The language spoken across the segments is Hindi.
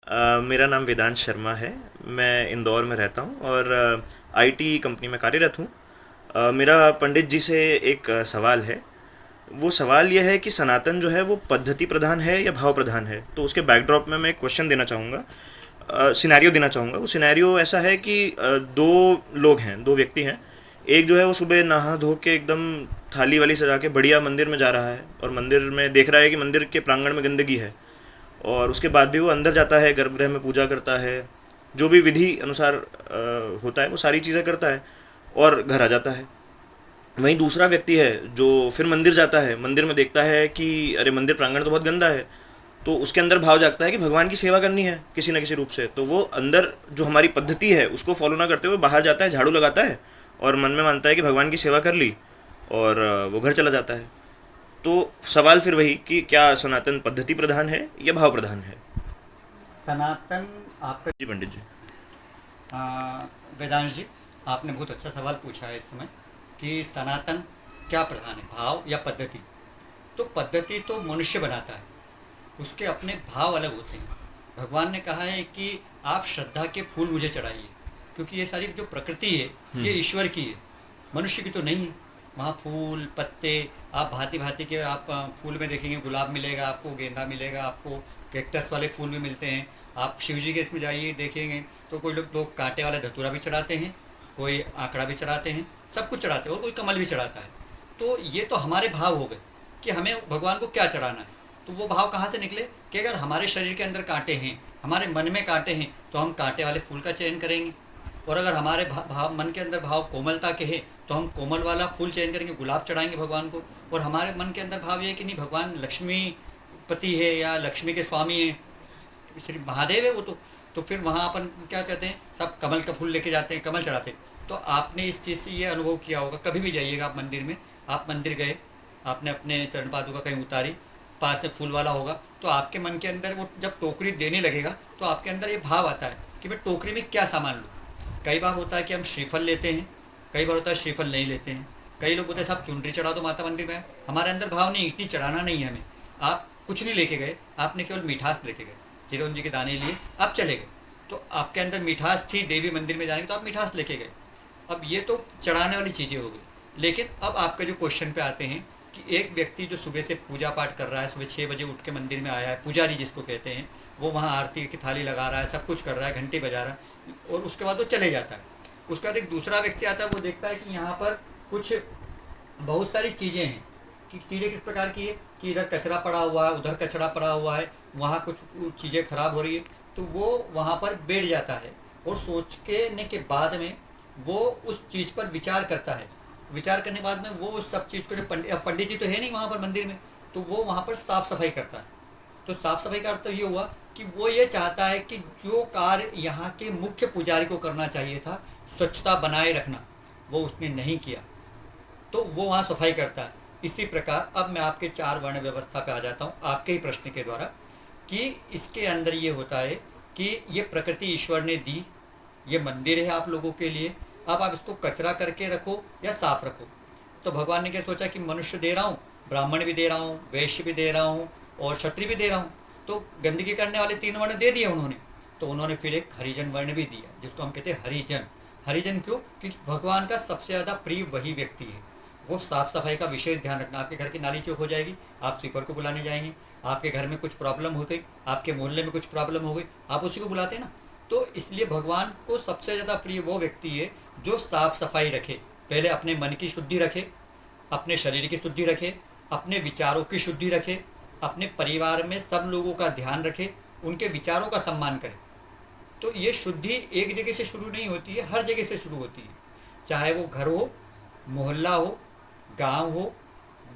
मेरा नाम वेदांत शर्मा है। मैं इंदौर में रहता हूँ और आईटी कंपनी में कार्यरत हूँ। मेरा पंडित जी से एक सवाल है। वो सवाल यह है कि सनातन जो है वो पद्धति प्रधान है या भाव प्रधान है। तो उसके बैकड्रॉप में मैं एक क्वेश्चन देना चाहूँगा, सिनेरियो देना चाहूँगा। वो सिनेरियो ऐसा है कि दो लोग हैं, दो व्यक्ति हैं। एक जो है वो सुबह नहा धो के एकदम थाली वाली सजा के बढ़िया मंदिर में जा रहा है और मंदिर में देख रहा है कि मंदिर के प्रांगण में गंदगी है। और उसके बाद भी वो अंदर जाता है, गर्भगृह में पूजा करता है, जो भी विधि अनुसार होता है वो सारी चीज़ें करता है और घर आ जाता है। वहीं दूसरा व्यक्ति है जो फिर मंदिर जाता है, मंदिर में देखता है कि अरे मंदिर प्रांगण तो बहुत गंदा है। तो उसके अंदर भाव जागता है कि भगवान की सेवा करनी है किसी न किसी रूप से। तो वो अंदर जो हमारी पद्धति है उसको फॉलो ना करते हुए बाहर जाता है, झाड़ू लगाता है और मन में मानता है कि भगवान की सेवा कर ली, और वो घर चला जाता है। तो सवाल फिर वही कि क्या सनातन पद्धति प्रधान है या भाव प्रधान है। सनातन आपका जी पंडित जी। वेदांश जी, आपने बहुत अच्छा सवाल पूछा है इस समय कि सनातन क्या प्रधान है, भाव या पद्धति। तो पद्धति तो मनुष्य बनाता है, उसके अपने भाव अलग होते हैं। भगवान ने कहा है कि आप श्रद्धा के फूल मुझे चढ़ाइए, क्योंकि ये सारी जो प्रकृति है ये ईश्वर की है, मनुष्य की तो नहीं है। वहाँ फूल पत्ते आप भांति भांति के आप फूल में देखेंगे, गुलाब मिलेगा आपको, गेंदा मिलेगा आपको, कैक्टस वाले फूल भी मिलते हैं। आप शिव जी के इसमें जाइए देखेंगे तो कोई लोग कांटे वाला धतूरा भी चढ़ाते हैं, कोई आंकड़ा भी चढ़ाते हैं, सब कुछ चढ़ाते हैं, और कोई कमल भी चढ़ाता है। तो ये तो हमारे भाव हो गए कि हमें भगवान को क्या चढ़ाना है। तो वो भाव कहाँ से निकले कि अगर हमारे शरीर के अंदर कांटे हैं, हमारे मन में कांटे हैं, तो हम कांटे वाले फूल का चयन करेंगे। और अगर हमारे भाव मन के अंदर भाव कोमलता के है तो हम कोमल वाला फूल चयन करेंगे, गुलाब चढ़ाएंगे भगवान को। और हमारे मन के अंदर भाव ये है कि नहीं, भगवान लक्ष्मी पति है या लक्ष्मी के स्वामी है, श्री महादेव है वो। तो फिर वहाँ अपन क्या कहते हैं, सब कमल का फूल लेके जाते हैं, कमल चढ़ाते हैं। तो आपने इस चीज़ से ये अनुभव किया होगा, कभी भी जाइएगा आप मंदिर में, आप मंदिर गए, आपने अपने चरण पादुका कहीं उतारी, पास में फूल वाला होगा, तो आपके मन के अंदर वो जब टोकरी देने लगेगा तो आपके अंदर ये भाव आता है कि मैं टोकरी में क्या सामान लूँ। कई बार होता है कि हम श्रीफल लेते हैं, कई बार होता है श्रीफल नहीं लेते हैं। कई लोग बोलते हैं साहब चुनरी चढ़ा दो माता मंदिर में। हमारे अंदर भाव नहीं, इतनी चढ़ाना नहीं है हमें। आप कुछ नहीं लेके गए, आपने केवल मिठास लेके गए, चिरौंजी के दाने लिए, आप चले गए। तो आपके अंदर मिठास थी, देवी मंदिर में जाने की, तो आप मिठास लेके गए। अब ये तो चढ़ाने वाली चीज़ें हो गई। लेकिन अब आपके जो क्वेश्चन पे आते हैं कि एक व्यक्ति जो सुबह से पूजा पाठ कर रहा है, सुबह 6 बजे उठ के मंदिर में आया है, पुजारी जिसको कहते हैं, वो वहाँ आरती की थाली लगा रहा है, सब कुछ कर रहा है, घंटी बजा रहा है, और उसके बाद वो चले जाता है। उसके बाद एक दूसरा व्यक्ति आता है, वो देखता है कि यहाँ पर कुछ बहुत सारी चीज़ें हैं। कि चीज़ें किस प्रकार की है कि इधर कचरा पड़ा हुआ है, उधर कचरा पड़ा हुआ है, वहाँ कुछ चीज़ें खराब हो रही है। तो वो वहाँ पर बैठ जाता है और सोचने के बाद में वो उस चीज़ पर विचार करता है। विचार करने के बाद में वो उस सब चीज़ को, पंडित जी तो है नहीं वहाँ पर मंदिर में, तो वो वहाँ पर साफ़ सफाई करता है। तो साफ़ सफाई का अर्थ तो ये हुआ कि वो ये चाहता है कि जो कार्य यहाँ के मुख्य पुजारी को करना चाहिए था, स्वच्छता बनाए रखना, वो उसने नहीं किया, तो वो वहाँ सफाई करता है। इसी प्रकार अब मैं आपके 4 वर्ण व्यवस्था पे आ जाता हूँ आपके ही प्रश्न के द्वारा, कि इसके अंदर ये होता है कि ये प्रकृति ईश्वर ने दी, ये मंदिर है आप लोगों के लिए, अब आप इसको कचरा करके रखो या साफ रखो। तो भगवान ने क्या सोचा कि मनुष्य दे रहा हूँ, ब्राह्मण भी दे रहा हूँ, वैश्य भी दे रहा हूँ और क्षत्रिय भी दे रहा हूँ, तो गंदगी करने वाले 3 वर्ण दे दिए उन्होंने। तो उन्होंने फिर एक हरिजन वर्ण भी दिया, जिसको हम कहते हैं हरिजन। हरिजन क्यों? क्योंकि भगवान का सबसे ज़्यादा प्रिय वही व्यक्ति है। वो साफ़ सफाई का विशेष ध्यान रखना। आपके घर की नाली चौक हो जाएगी, आप स्वीपर को बुलाने जाएंगे। आपके घर में कुछ प्रॉब्लम हो गई, आपके मोहल्ले में कुछ प्रॉब्लम हो गई, आप उसी को बुलाते हैं ना। तो इसलिए भगवान को सबसे ज़्यादा प्रिय वो व्यक्ति है जो साफ़ सफाई रखे। पहले अपने मन की शुद्धि रखे, अपने शरीर की शुद्धि रखे, अपने विचारों की शुद्धि रखे, अपने परिवार में सब लोगों का ध्यान रखे, उनके विचारों का सम्मान करे। तो ये शुद्धि एक जगह से शुरू नहीं होती है, हर जगह से शुरू होती है। चाहे वो घर हो, मोहल्ला हो, गांव हो,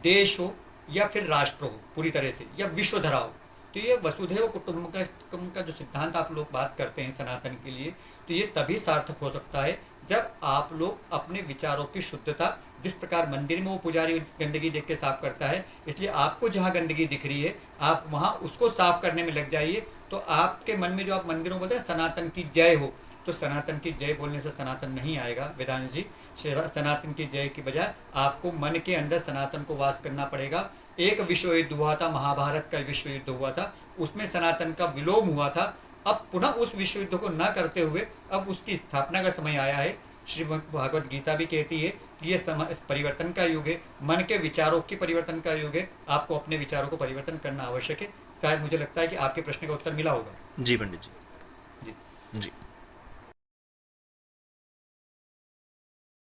देश हो, या फिर राष्ट्र हो पूरी तरह से, या विश्वधरा हो। तो ये वसुधैव कुटुंबकम का जो सिद्धांत आप लोग बात करते हैं सनातन के लिए, तो ये तभी सार्थक हो सकता है जब आप लोग अपने विचारों की शुद्धता, जिस प्रकार मंदिर में वो पुजारी गंदगी देख के साफ करता है, इसलिए आपको जहाँ गंदगी दिख रही है आप वहाँ उसको साफ करने में लग जाइए। तो आपके मन में जो आप मंदिरों बोलते हैं सनातन की जय हो, तो सनातन की जय बोलने से सनातन नहीं आएगा वेदांत जी। सनातन की जय की बजाय आपको मन के अंदर सनातन को वास करना पड़ेगा। एक विश्व युद्ध हुआ था, महाभारत का विश्व युद्ध हुआ था, उसमें सनातन का विलोम हुआ था। अब पुनः उस विश्व युद्ध को न करते हुए अब उसकी स्थापना का समय आया है। श्रीमद् भागवत गीता भी कहती है कि ये समय परिवर्तन का युग है, मन के विचारों की परिवर्तन का युग है। आपको अपने विचारों को परिवर्तन करना आवश्यक है। शायद मुझे लगता है कि आपके प्रश्न का उत्तर मिला होगा। जी पंडित जी। जी जी।